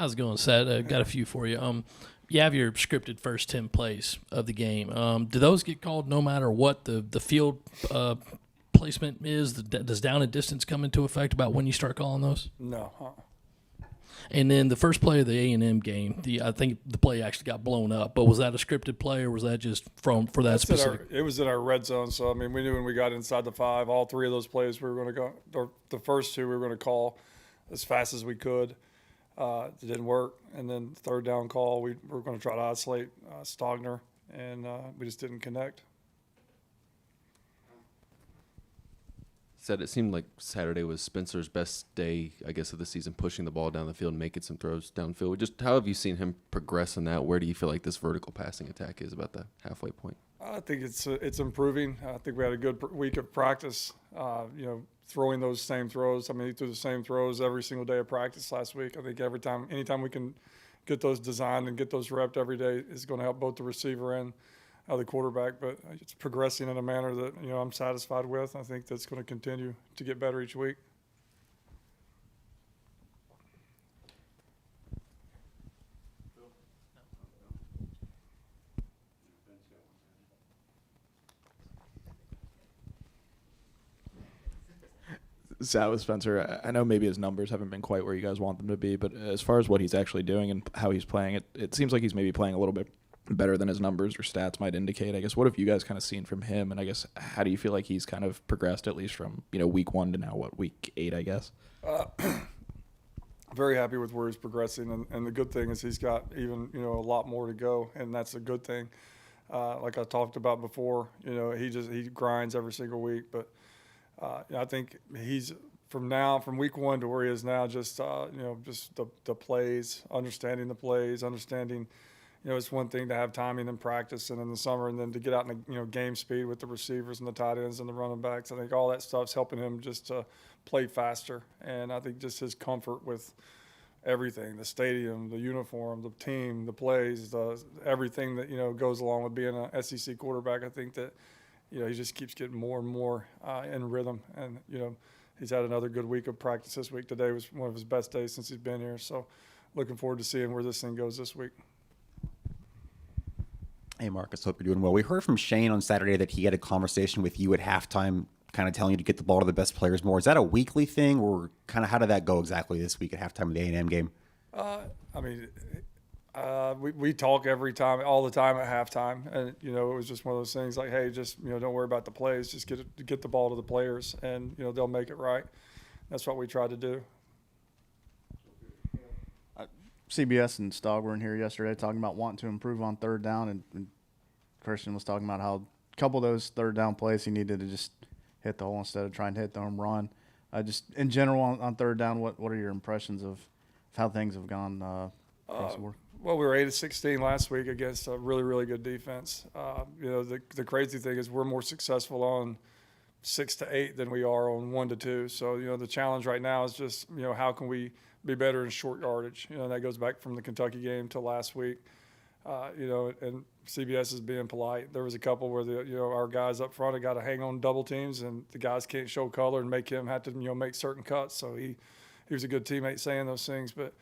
How's it going, Seth? Got a few for you. You have your scripted first 10 plays of the game. Do those get called no matter what the field placement is? Does down and distance come into effect about when you start calling those? No. And then the first play of the A&M game, I think the play actually got blown up. But was that a scripted play, or was that just for that specific? It was in our red zone. So, I mean, we knew when we got inside the 5, all 3 of those plays we were going to go, or the first 2 we were going to call as fast as we could. It didn't work. And then third down call, we were going to try to isolate Stogner, and we just didn't connect. Said it seemed like Saturday was Spencer's best day, I guess, of the season, pushing the ball down the field and making some throws downfield. Just how have you seen him progress in that? Where do you feel like this vertical passing attack is about the halfway point? I think it's improving. I think we had a good week of practice, throwing those same throws. I mean, he threw the same throws every single day of practice last week. I think anytime we can get those designed and get those repped every day is going to help both the receiver and the quarterback. But it's progressing in a manner that, I'm satisfied with. I think that's going to continue to get better each week. Sat with Spencer, I know maybe his numbers haven't been quite where you guys want them to be, but as far as what he's actually doing and how he's playing, it seems like he's maybe playing a little bit better than his numbers or stats might indicate. I guess, what have you guys kind of seen from him? And I guess, how do you feel like he's kind of progressed, at least from, week 1 to now, week 8, I guess? Very happy with where he's progressing. And the good thing is he's got even, a lot more to go, and that's a good thing. Like I talked about before, he grinds every single week, but I think he's from week 1 to where he is now, just the plays, understanding the plays, understanding, it's one thing to have timing in practice and in the summer, and then to get out in game speed with the receivers and the tight ends and the running backs. I think all that stuff's helping him just to play faster, and I think just his comfort with everything, the stadium, the uniform, the team, the plays, everything that, goes along with being an SEC quarterback. I think that, he just keeps getting more and more in rhythm. And, he's had another good week of practice this week. Today was one of his best days since he's been here. So looking forward to seeing where this thing goes this week. Hey, Marcus, hope you're doing well. We heard from Shane on Saturday that he had a conversation with you at halftime, kind of telling you to get the ball to the best players more. Is that a weekly thing, or kind of how did that go exactly this week at halftime of the A&M game? We talk every time, all the time at halftime, and it was just one of those things like, hey, just don't worry about the plays, just get the ball to the players, and they'll make it right. That's what we tried to do. CBS and Stog were in here yesterday talking about wanting to improve on third down, and Christian was talking about how a couple of those third down plays he needed to just hit the hole instead of trying to hit the home run. Just in general on third down, what are your impressions of how things have gone across the board? Well, we were 8 of 16 last week against a really, really good defense. The crazy thing is we're more successful on 6 to 8 than we are on 1 to 2. So, the challenge right now is just, how can we be better in short yardage? That goes back from the Kentucky game to last week. And CBS is being polite. There was a couple where our guys up front have got to hang on double teams, and the guys can't show color and make him have to make certain cuts. So he was a good teammate saying those things, but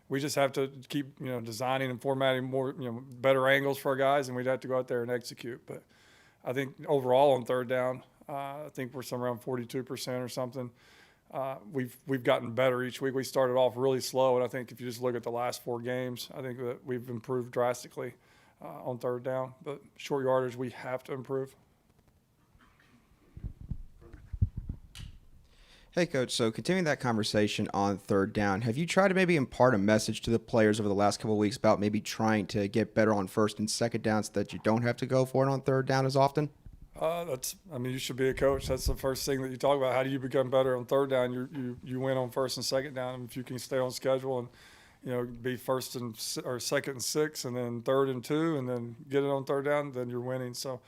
we just have to keep designing and formatting more better angles for our guys, and we'd have to go out there and execute. But I think overall on third down, I think we're somewhere around 42% or something. We've gotten better each week. We started off really slow, and I think if you just look at the last 4 games, I think that we've improved drastically on third down. But short yardage, we have to improve. Hey, Coach, so continuing that conversation on third down, have you tried to maybe impart a message to the players over the last couple of weeks about maybe trying to get better on first and second down so that you don't have to go for it on third down as often? You should be a coach. That's the first thing that you talk about. How do you become better on third down? You win on first and second down. And if you can stay on schedule and, be first or second and 6, and then third and 2, and then get it on third down, then you're winning. So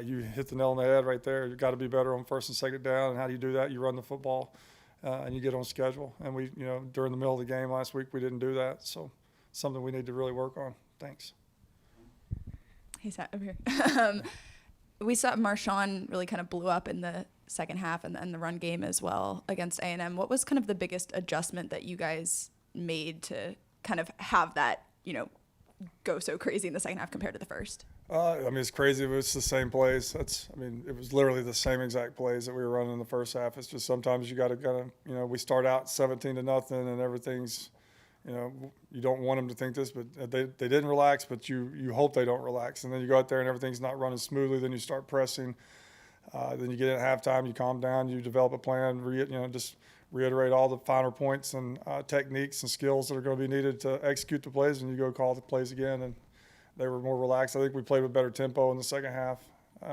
you hit the nail on the head right there. You've got to be better on first and second down. And how do you do that? You run the football and you get on schedule. And we, during the middle of the game last week, we didn't do that. So something we need to really work on. Thanks. He sat over here. We saw Marshawn really kind of blew up in the second half and the run game as well against A&M. What was kind of the biggest adjustment that you guys made to kind of have that, go so crazy in the second half compared to the first? It's crazy. It's the same plays. It was literally the same exact plays that we were running in the first half. It's just sometimes you got to kind of, we start out 17-0 and everything's, you don't want them to think this, but they didn't relax, but you hope they don't relax. And then you go out there and everything's not running smoothly. Then you start pressing. Then you get in at halftime, you calm down, you develop a plan, just reiterate all the finer points and techniques and skills that are going to be needed to execute the plays, and you go call the plays again. And they were more relaxed. I think we played with better tempo in the second half,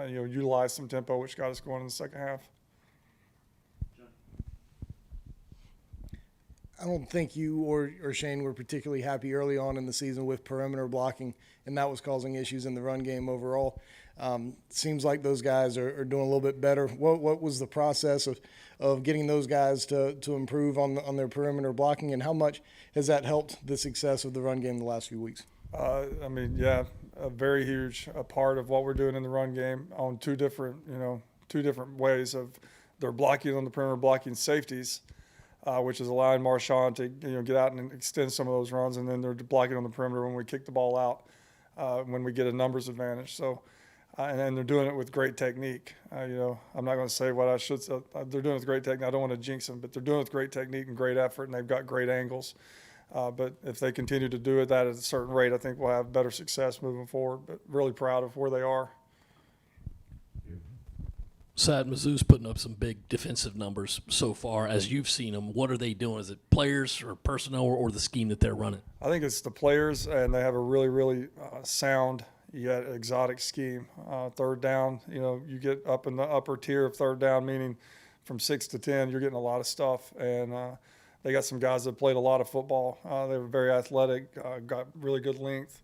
utilized some tempo, which got us going in the second half. I don't think you or Shane were particularly happy early on in the season with perimeter blocking, and that was causing issues in the run game overall. Seems like those guys are doing a little bit better. What was the process of getting those guys to improve on their perimeter blocking, and how much has that helped the success of the run game the last few weeks? A very huge part of what we're doing in the run game on two different ways of they're blocking on the perimeter, blocking safeties, which is allowing Marshawn to get out and extend some of those runs, and then they're blocking on the perimeter when we kick the ball out, when we get a numbers advantage. So, and they're doing it with great technique. I'm not going to say what I should say. They're doing it with great technique. I don't want to jinx them, but they're doing it with great technique and great effort, and they've got great angles. But if they continue to do that at a certain rate, I think we'll have better success moving forward. But really proud of where they are. Sad, Mizzou's putting up some big defensive numbers so far. As you've seen them, what are they doing? Is it players or personnel or the scheme that they're running? I think it's the players, and they have a really, really sound yet exotic scheme. Third down, you get up in the upper tier of third down, meaning from 6 to 10, you're getting a lot of stuff. And they got some guys that played a lot of football. They were very athletic, got really good length,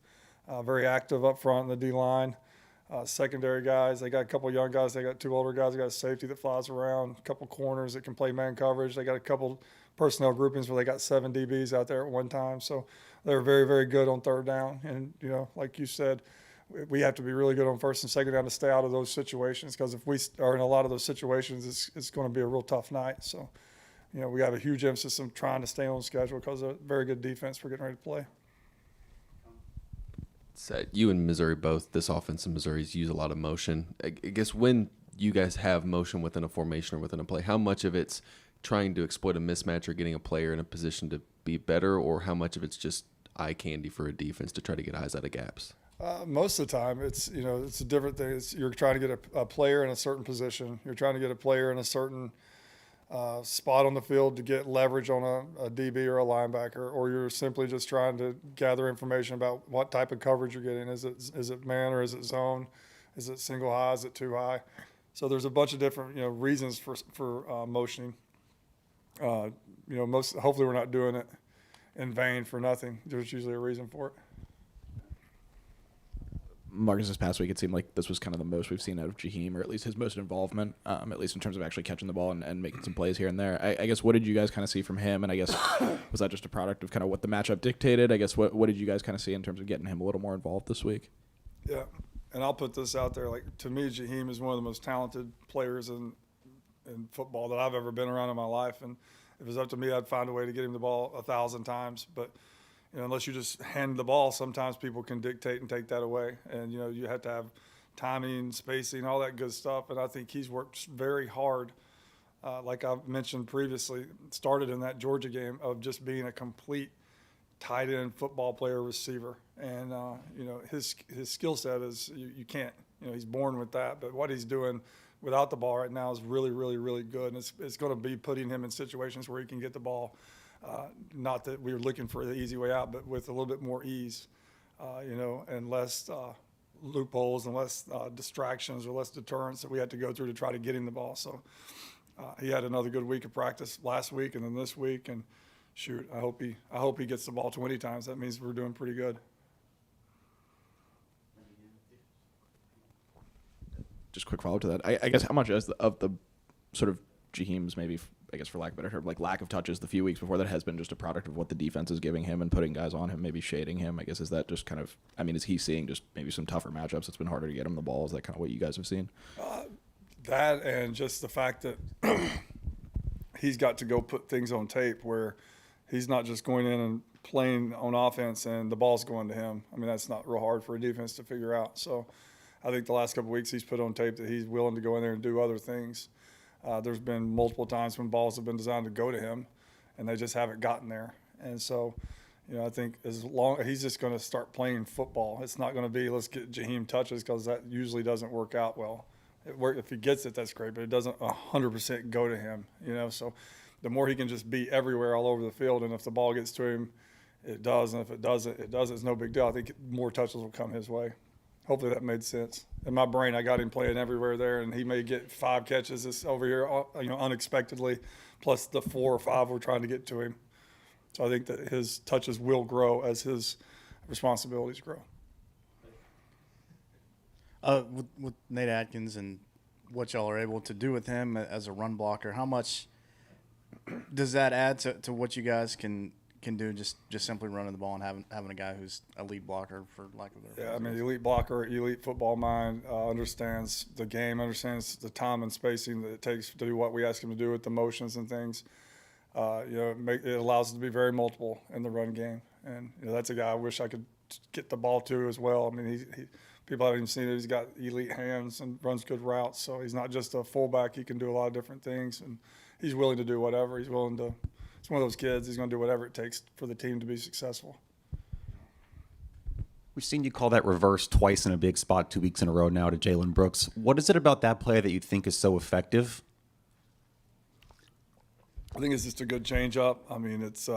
very active up front in the D-line. Secondary guys, they got a couple young guys. They got two older guys. They got a safety that flies around, a couple corners that can play man coverage. They got a couple personnel groupings where they got 7 DBs out there at one time. So they're very, very good on third down. And, like you said, we have to be really good on first and second down to stay out of those situations, because if we are in a lot of those situations, it's going to be a real tough night. So, we have a huge emphasis on trying to stay on schedule because of a very good defense we're getting ready to play. You and Missouri both, this offense in Missouri's use a lot of motion. I guess when you guys have motion within a formation or within a play, how much of it's trying to exploit a mismatch or getting a player in a position to be better, or how much of it's just eye candy for a defense to try to get eyes out of gaps? Most of the time, it's a different thing. You're trying to get a player in a certain position. You're trying to get a player in a certain spot on the field to get leverage on a DB or a linebacker, or you're simply just trying to gather information about what type of coverage you're getting. Is it man or is it zone? Is it single high? Is it too high? So there's a bunch of different reasons for motioning. Hopefully we're not doing it in vain for nothing. There's usually a reason for it. Marcus, this past week, it seemed like this was kind of the most we've seen out of Jaheim, or at least his most involvement, at least in terms of actually catching the ball and making some plays here and there. I guess, what did you guys kind of see from him? And I guess, was that just a product of kind of what the matchup dictated? I guess, what did you guys kind of see in terms of getting him a little more involved this week? Yeah, and I'll put this out there. To me, Jaheim is one of the most talented players in football that I've ever been around in my life. And if it was up to me, I'd find a way to get him the ball 1,000 times. But unless you just hand the ball, sometimes people can dictate and take that away. And, you have to have timing, spacing, all that good stuff. And I think he's worked very hard, like I've mentioned previously, started in that Georgia game, of just being a complete tight end football player receiver. And, his skill set is you can't, he's born with that. But what he's doing without the ball right now is really, really, really good. And it's going to be putting him in situations where he can get the ball. Not that we were looking for the easy way out, but with a little bit more ease, and less loopholes and less distractions or less deterrence that we had to go through to try to get him the ball. So he had another good week of practice last week and then this week. And shoot, I hope he gets the ball 20 times. That means we're doing pretty good. Just quick follow-up to that. I guess, how much of the sort of Jaheim's, maybe, I guess for lack of a better term, like lack of touches the few weeks before that has been just a product of what the defense is giving him and putting guys on him, maybe shading him? I guess, is that just kind of, is he seeing just maybe some tougher matchups? It's been harder to get him the ball. Is that kind of what you guys have seen? That, and just the fact that he's got to go put things on tape where he's not just going in and playing on offense and the ball's going to him. I mean, that's not real hard for a defense to figure out. So I think the last couple of weeks he's put on tape that he's willing to go in there and do other things. There's been multiple times when balls have been designed to go to him, and they just haven't gotten there. And so, I think as long he's just going to start playing football. It's not going to be let's get Jaheim touches, because that usually doesn't work out well. If he gets it, that's great, but it doesn't 100% go to him. So the more he can just be everywhere all over the field, and if the ball gets to him, it does, and if it doesn't, it does. It's no big deal. I think more touches will come his way. Hopefully that made sense. In my brain, I got him playing everywhere there, and he may get 5 catches this over here, unexpectedly, plus the 4 or 5 we're trying to get to him. So I think that his touches will grow as his responsibilities grow. With Nate Atkins and what y'all are able to do with him as a run blocker, how much does that add to what you guys can do, just simply running the ball and having a guy who's a lead blocker, for lack of a better Yeah, I mean, elite blocker, elite football mind, understands the game, understands the time and spacing that it takes to do what we ask him to do with the motions and things. It allows us to be very multiple in the run game, and that's a guy I wish I could get the ball to as well. I mean, people haven't even seen it. He's got elite hands and runs good routes, so he's not just a fullback. He can do a lot of different things, and he's willing to do whatever. He's willing to. It's one of those kids. He's going to do whatever it takes for the team to be successful. We've seen you call that reverse twice in a big spot 2 weeks in a row now to Jalen Brooks. What is it about that play that you think is so effective? I think it's just a good change up. I mean, it's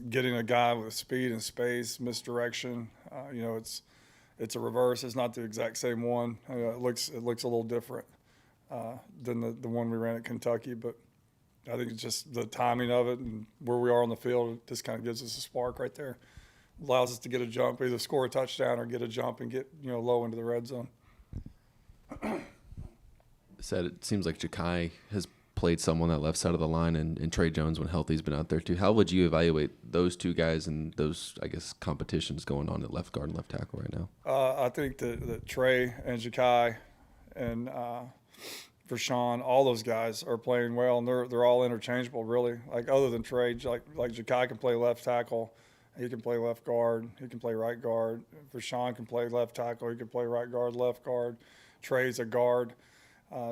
getting a guy with speed and space, misdirection. It's a reverse. It's not the exact same one. It looks a little different than the one we ran at Kentucky, but I think it's just the timing of it and where we are on the field. It just kind of gives us a spark right there. Allows us to get a jump, either score a touchdown or get a jump and get low into the red zone. Said it seems like Ja'Kai has played some on that left side of the line, and Trey Jones, when healthy, has been out there too. How would you evaluate those two guys and those, I guess, competitions going on at left guard and left tackle right now? I think that Trey and Ja'Kai and Rashawn, all those guys are playing well, and they're all interchangeable, really. Like, other than Trey, like Ja'Kai can play left tackle, he can play left guard, he can play right guard. Rashawn can play left tackle, he can play right guard, left guard. Trey's a guard,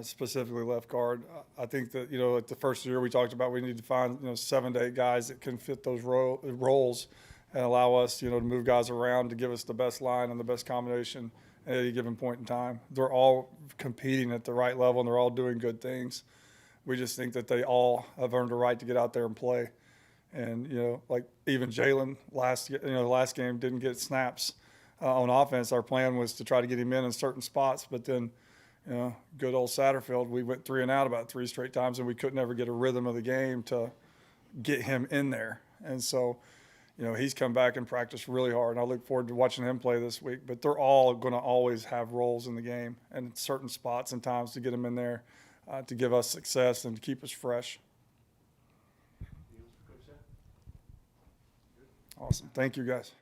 specifically left guard. I think that like the first year we talked about, we need to find 7 to 8 guys that can fit those roles and allow us to move guys around to give us the best line and the best combination at any given point in time. They're all competing at the right level, and they're all doing good things. We just think that they all have earned a right to get out there and play. And, like even Jalen the last game didn't get snaps on offense. Our plan was to try to get him in certain spots, but then, good old Satterfield, we went 3 and out about 3 straight times, and we couldn't ever get a rhythm of the game to get him in there. And so, he's come back and practiced really hard, and I look forward to watching him play this week. But they're all going to always have roles in the game and certain spots and times to get them in there to give us success and to keep us fresh. Awesome. Thank you, guys.